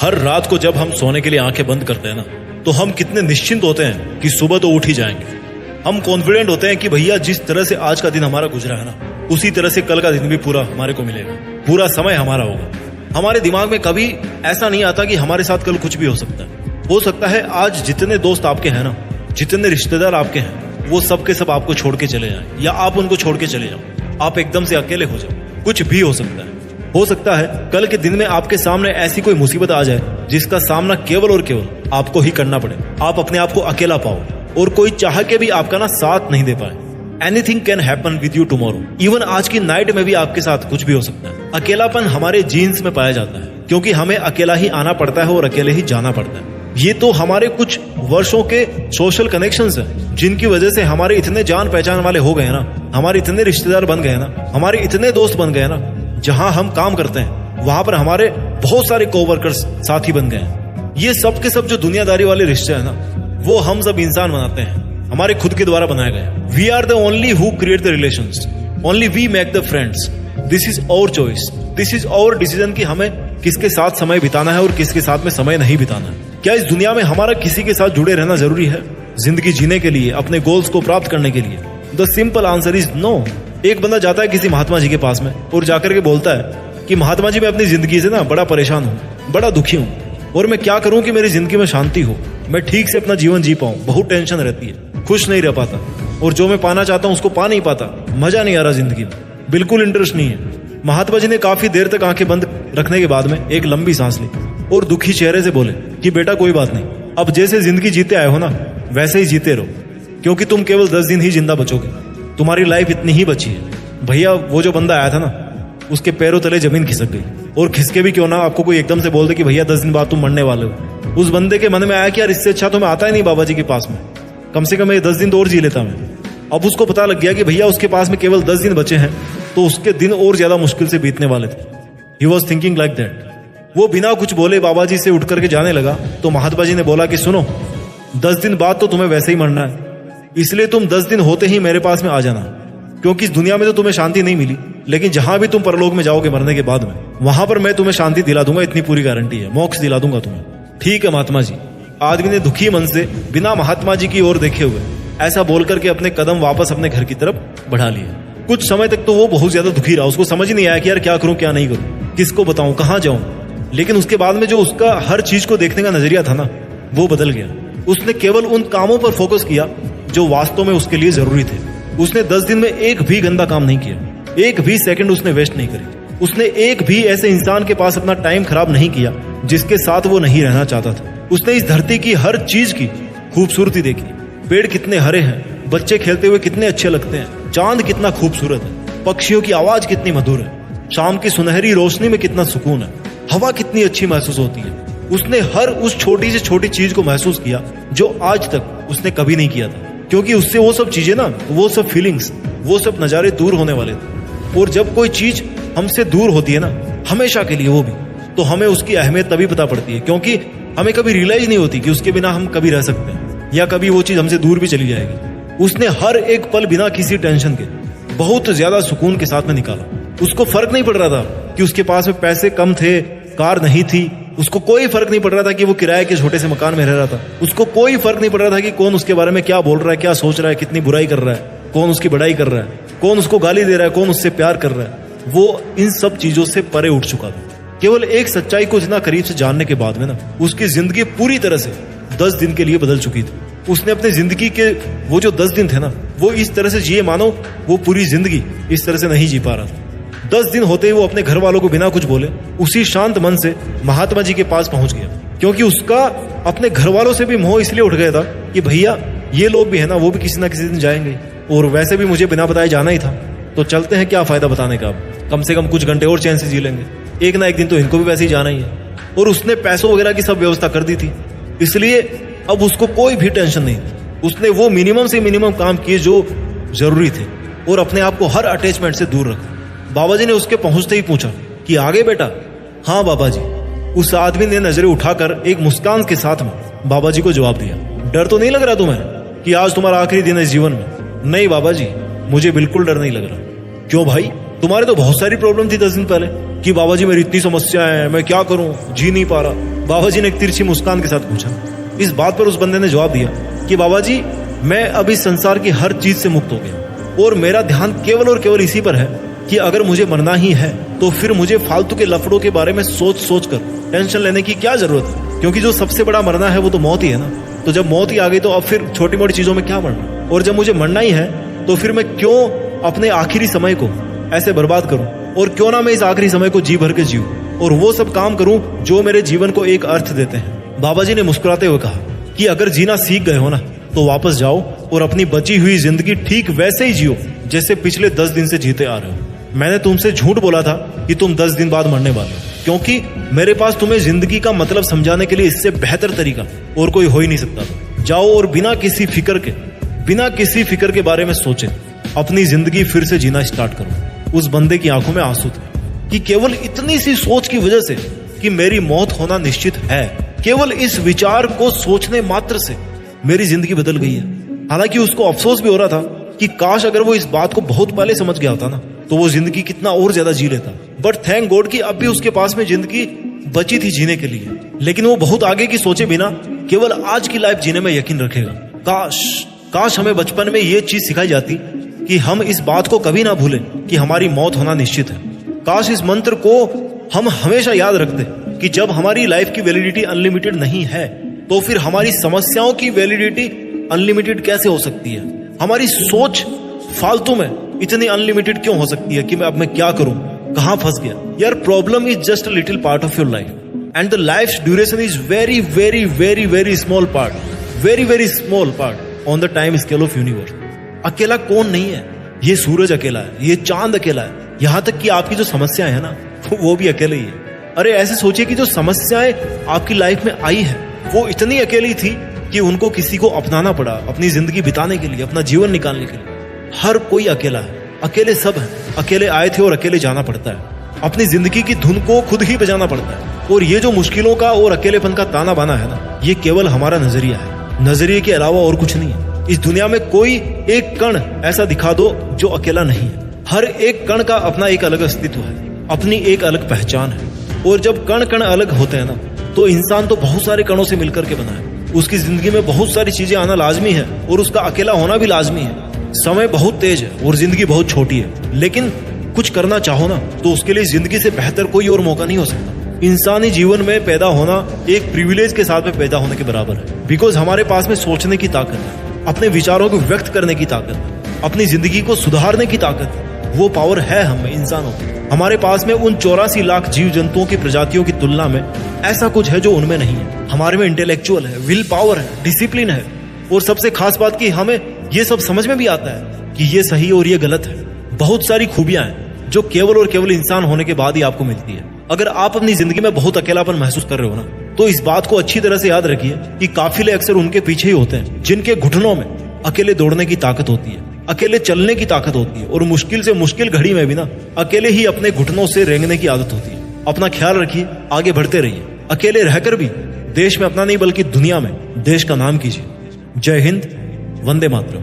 हर रात को जब हम सोने के लिए आंखें बंद करते हैं ना, तो हम कितने निश्चिंत होते हैं कि सुबह तो उठ ही जाएंगे। हम कॉन्फिडेंट होते हैं कि भैया जिस तरह से आज का दिन हमारा गुजरा है ना, उसी तरह से कल का दिन भी पूरा हमारे को मिलेगा, पूरा समय हमारा होगा। हमारे दिमाग में कभी ऐसा नहीं आता कि हमारे साथ कल कुछ भी हो सकता है। हो सकता है आज जितने दोस्त आपके हैं ना, जितने रिश्तेदार आपके हैं, वो सब के सब आपको छोड़ के चले जाएं, या आप उनको छोड़ के चले जाओ, आप एकदम से अकेले हो जाओ। कुछ भी हो सकता है। हो सकता है कल के दिन में आपके सामने ऐसी कोई मुसीबत आ जाए जिसका सामना केवल और केवल आपको ही करना पड़े। आप अपने आप को अकेला पाओ और कोई चाह के भी आपका ना साथ नहीं दे पाए। Anything can happen with you tomorrow. Even आज की नाइट में भी आपके साथ कुछ भी हो सकता है। अकेलापन हमारे जीन्स में पाया जाता है, क्योंकि हमें अकेला ही आना पड़ता है और अकेले ही जाना पड़ता है। ये तो हमारे कुछ वर्षों के सोशल कनेक्शंस हैं, जिनकी वजह से हमारे इतने जान पहचान वाले हो गए ना, हमारे इतने रिश्तेदार बन गए ना, हमारे इतने दोस्त बन गए ना। जहां हम काम करते हैं वहां पर हमारे बहुत सारे कोवर्कर्स साथी बन गए हैं। ये सब के सब जो दुनियादारी वाले रिश्ते हैं ना, वो हम सब इंसान बनाते हैं, हमारे खुद के द्वारा बनाए गए। We are the only who create the relations, only we make the friends. This is our choice, this is our decision कि हमें किसके साथ समय बिताना है और किसके साथ में समय नहीं बिताना है। क्या इस दुनिया में हमारा किसी के साथ जुड़े रहना जरूरी है जिंदगी जीने के लिए, अपने गोल्स को प्राप्त करने के लिए? The simple answer is no. एक बंदा जाता है किसी महात्मा जी के पास में और जाकर के बोलता है कि महात्मा जी मैं अपनी जिंदगी से ना बड़ा परेशान हूँ, बड़ा दुखी हूँ, और मैं क्या करूँ कि मेरी जिंदगी में शांति हो, मैं ठीक से अपना जीवन जी पाऊँ। बहुत टेंशन रहती है, खुश नहीं रह पाता, और जो मैं पाना चाहता हूँ उसको पा नहीं पाता, मजा नहीं आ रहा जिंदगी में, बिल्कुल इंटरेस्ट नहीं है। महात्मा जी ने काफी देर तक आंखें बंद रखने के बाद में एक लंबी सांस ली और दुखी चेहरे से बोले कि बेटा कोई बात नहीं, अब जैसे जिंदगी जीते आए हो ना वैसे ही जीते रहो, क्योंकि तुम केवल 10 दिन ही जिंदा बचोगे, तुम्हारी लाइफ इतनी ही बची है। भैया वो जो बंदा आया था ना, उसके पैरों तले जमीन खिसक गई, और खिसके भी क्यों ना आपको कोई एकदम से बोल दे कि भैया 10 दिन बाद तुम मरने वाले हो। उस बंदे के मन में आया कि यार इससे अच्छा तो मैं आता ही नहीं बाबा जी के पास में, कम से कम ये 10 दिन तो और जी लेता मैं। अब उसको पता लग गया कि भैया उसके पास में केवल 10 दिन बचे हैं, तो उसके दिन और ज्यादा मुश्किल से बीतने वाले थे। He was thinking like that. वो बिना कुछ बोले बाबा जी से उठ करके जाने लगा, तो महात्मा जी ने बोला कि सुनो, 10 दिन बाद तो तुम्हें वैसे ही मरना है, इसलिए तुम 10 दिन होते ही मेरे पास में आ जाना, क्योंकि इस दुनिया में तो तुम्हें शांति नहीं मिली, लेकिन जहां भी तुम परलोक में जाओगे मरने के बाद में, वहां पर मैं तुम्हें शांति दिला दूंगा, इतनी पूरी गारंटी है, मोक्ष दिला दूंगा तुम्हें। ठीक है महात्मा जी। आदमी ने दुखी मन से बिना महात्मा जी की ओर देखे हुए ऐसा बोल करके अपने कदम वापस अपने घर की तरफ बढ़ा लिए। कुछ समय तक तो वो बहुत ज्यादा दुखी रहा, उसको समझ नहीं आया कि यार क्या करूं क्या नहीं करूं, किसको बताऊं, कहां जाऊं। लेकिन उसके बाद में जो उसका हर चीज को देखने का नजरिया था ना, वो बदल गया। उसने केवल उन कामों पर फोकस किया जो वास्तव में उसके लिए जरूरी थे। उसने 10 दिन में एक भी गंदा काम नहीं किया, एक भी सेकंड उसने वेस्ट नहीं करी। उसने एक भी ऐसे इंसान के पास अपना टाइम खराब नहीं किया जिसके साथ वो नहीं रहना चाहता था। उसने इस धरती की हर चीज की खूबसूरती देखी। पेड़ कितने हरे हैं, बच्चे खेलते हुए कितने अच्छे लगते हैं, चांद कितना खूबसूरत है, पक्षियों की आवाज कितनी मधुर है, शाम की सुनहरी रोशनी में कितना सुकून है, हवा कितनी अच्छी महसूस होती है। उसने हर उस छोटी से छोटी चीज को महसूस किया जो आज तक उसने कभी नहीं किया था, क्योंकि उससे वो सब चीजें ना, वो सब फीलिंग्स, वो सब नजारे दूर होने वाले थे। और जब कोई चीज हमसे दूर होती है ना, हमेशा के लिए वो भी, तो हमें उसकी अहमियत तभी पता पड़ती है, क्योंकि हमें कभी रियलाइज नहीं होती कि उसके बिना हम कभी रह सकते हैं, या कभी वो चीज हमसे दूर भी चली जाएगी। उसने हर एक पल बिना किसी टेंशन के बहुत ज्यादा सुकून के साथ में निकाला। उसको फर्क नहीं पड़ रहा था कि उसके पास में पैसे कम थे, कार नहीं थी, उसको कोई फर्क नहीं पड़ रहा था कि वो किराए के छोटे से मकान में रह रहा था, उसको कोई फर्क नहीं पड़ रहा था कि कौन उसके बारे में क्या बोल रहा है, क्या सोच रहा है, कितनी बुराई कर रहा है, कौन उसकी बड़ाई कर रहा है, कौन उसको गाली दे रहा है, कौन उससे प्यार कर रहा है। वो इन सब चीजों से परे उठ चुका था। केवल एक सच्चाई को इतना करीब से जानने के बाद में ना, उसकी जिंदगी पूरी तरह से 10 दिन के लिए बदल चुकी थी। उसने अपनी जिंदगी के वो जो 10 दिन थे ना, वो इस तरह से जिए मानो वो पूरी जिंदगी इस तरह से नहीं जी पा रहा था। 10 दिन होते ही वो अपने घर वालों को बिना कुछ बोले उसी शांत मन से महात्मा जी के पास पहुंच गया, क्योंकि उसका अपने घर वालों से भी मोह इसलिए उठ गया था कि भैया ये लोग भी है ना, वो भी किसी ना किसी दिन जाएंगे, और वैसे भी मुझे बिना बताए जाना ही था, तो चलते हैं, क्या फायदा बताने का, अब कम से कम कुछ घंटे और चैन से जी लेंगे, एक ना एक दिन तो इनको भी वैसे ही जाना ही है। और उसने पैसों वगैरह की सब व्यवस्था कर दी थी, इसलिए अब उसको कोई भी टेंशन नहीं थी। उसने वो मिनिमम से मिनिमम काम किए जो जरूरी थे, और अपने आप को हर अटैचमेंट से दूर रखा। बाबा जी ने उसके पहुंचते ही पूछा कि आगे बेटा? हाँ बाबा जी। उस आदमी ने नजरें उठाकर एक मुस्कान के साथ में बाबा जी को जवाब दिया, डर तो नहीं लग रहा तुम्हें कि आज तुम्हारा आखिरी दिन है जीवन में? नहीं बाबा जी, मुझे बिल्कुल डर नहीं लग रहा। क्यों भाई? तुम्हारे तो बहुत सारी प्रॉब्लम थी 10 दिन पहले कि बाबा जी मेरी इतनी समस्या है, मैं क्या करूं, जी नहीं पा रहा। बाबा जी ने एक तिरछी मुस्कान के साथ पूछा। इस बात पर उस बंदे ने जवाब दिया कि बाबा जी, मैं अब इस संसार की हर चीज से मुक्त हो गया और मेरा ध्यान केवल और केवल इसी पर है कि अगर मुझे मरना ही है तो फिर मुझे फालतू के लफड़ों के बारे में सोच सोच कर टेंशन लेने की क्या जरूरत है, क्योंकि जो सबसे बड़ा मरना है वो तो मौत ही है ना। तो जब मौत ही आ गई तो अब फिर छोटी मोटी चीजों में क्या मरना, और जब मुझे मरना ही है तो फिर मैं क्यों अपने आखिरी समय को ऐसे बर्बाद करूं, और क्यों ना मैं इस आखिरी समय को जी भर के जीऊं और वो सब काम करूं जो मेरे जीवन को एक अर्थ देते हैं। बाबा जी ने मुस्कुराते हुए कहा कि अगर जीना सीख गए हो ना तो वापस जाओ और अपनी बची हुई जिंदगी ठीक वैसे ही जियो जैसे पिछले 10 दिन से जीते आ रहे हो। मैंने तुमसे झूठ बोला था कि तुम 10 दिन बाद मरने वाले हो, क्योंकि मेरे पास तुम्हें जिंदगी का मतलब समझाने के लिए इससे बेहतर तरीका और कोई हो ही नहीं सकता था। जाओ और बिना किसी फिक्र के बारे में सोचे अपनी जिंदगी फिर से जीना स्टार्ट करो। उस बंदे की आंखों में आंसू थे कि केवल इतनी सी सोच की वजह से कि मेरी मौत होना निश्चित है, केवल इस विचार को सोचने मात्र से मेरी जिंदगी बदल गई है। हालांकि उसको अफसोस भी हो रहा था कि काश अगर वो इस बात को बहुत पहले समझ गया होता ना तो वो जिंदगी कितना और ज्यादा जी लेता। बट थैंक गॉड कि अब भी उसके पास में जिंदगी बची थी जीने के लिए, लेकिन वो बहुत आगे की सोचे बिना केवल आज की लाइफ जीने में यकीन रखेगा। काश हमें बचपन में ये चीज सिखाई जाती कि हम इस बात को कभी ना भूलें कि हमारी मौत होना निश्चित है। काश इस मंत्र को हम हमेशा याद रखते कि जब हमारी लाइफ की वैलिडिटी अनलिमिटेड नहीं है तो फिर हमारी समस्याओं की वैलिडिटी अनलिमिटेड कैसे हो सकती है। हमारी सोच फालतू में इतनी अनलिमिटेड क्यों हो सकती है कि मैं अब क्या करूं, कहां फंस गया। यार, problem is just a little part of your life and the life duration is very very very very small part, very very small part on the time scale of universe. अकेला कौन नहीं है, ये सूरज अकेला है, ये चांद अकेला है, यहां तक कि आपकी जो समस्याएं है ना वो भी अकेले ही है। अरे ऐसे सोचिए कि जो समस्याएं आपकी लाइफ में आई है वो इतनी अकेली थी कि उनको किसी को अपनाना पड़ा अपनी जिंदगी बिताने के लिए, अपना जीवन निकालने के लिए। हर कोई अकेला है, अकेले सब है, अकेले आए थे और अकेले जाना पड़ता है। अपनी जिंदगी की धुन को खुद ही बजाना पड़ता है। और ये जो मुश्किलों का और अकेलेपन का ताना बाना है ना, ये केवल हमारा नजरिया है, नजरिए के अलावा और कुछ नहीं है। इस दुनिया में कोई एक कण ऐसा दिखा दो जो अकेला नहीं है। हर एक कण का अपना एक अलग अस्तित्व है, अपनी एक अलग पहचान है। और जब कण कण अलग होते हैं ना तो इंसान तो बहुत सारे कणों से मिलकर के बना है। उसकी जिंदगी में बहुत सारी चीजें आना लाजमी है और उसका अकेला होना भी लाजमी है। समय बहुत तेज है और जिंदगी बहुत छोटी है, लेकिन कुछ करना चाहो ना तो उसके लिए जिंदगी से बेहतर कोई और मौका नहीं हो सकता। इंसानी जीवन में पैदा होना एक प्रिविलेज के साथ में पैदा होने के बराबर है, बिकॉज हमारे पास में सोचने की ताकत है, अपने विचारों को व्यक्त करने की ताकत है, अपनी जिंदगी को सुधारने की ताकत है। वो पावर है हम इंसानों को। हमारे पास में उन 84 लाख जीव जंतुओं की प्रजातियों की तुलना में ऐसा कुछ है जो उनमें नहीं है। हमारे में इंटेलेक्चुअल है, विल पावर है, डिसिप्लिन है, और सबसे खास बात कि हमें ये सब समझ में भी आता है कि ये सही और ये गलत है। बहुत सारी खूबियां हैं जो केवल और केवल इंसान होने के बाद ही आपको मिलती है। अगर आप अपनी जिंदगी में बहुत अकेलापन महसूस कर रहे हो ना तो इस बात को अच्छी तरह से याद रखिए कि काफिले अक्सर उनके पीछे ही होते हैं जिनके घुटनों में अकेले दौड़ने की ताकत होती है, अकेले चलने की ताकत होती है, और मुश्किल से मुश्किल घड़ी में भी ना अकेले ही अपने घुटनों से रेंगने की आदत होती है। अपना ख्याल रखिए, आगे बढ़ते रहिए, अकेले रहकर भी देश में अपना नहीं बल्कि दुनिया में देश का नाम कीजिए। जय हिंद, वंदे मातरम।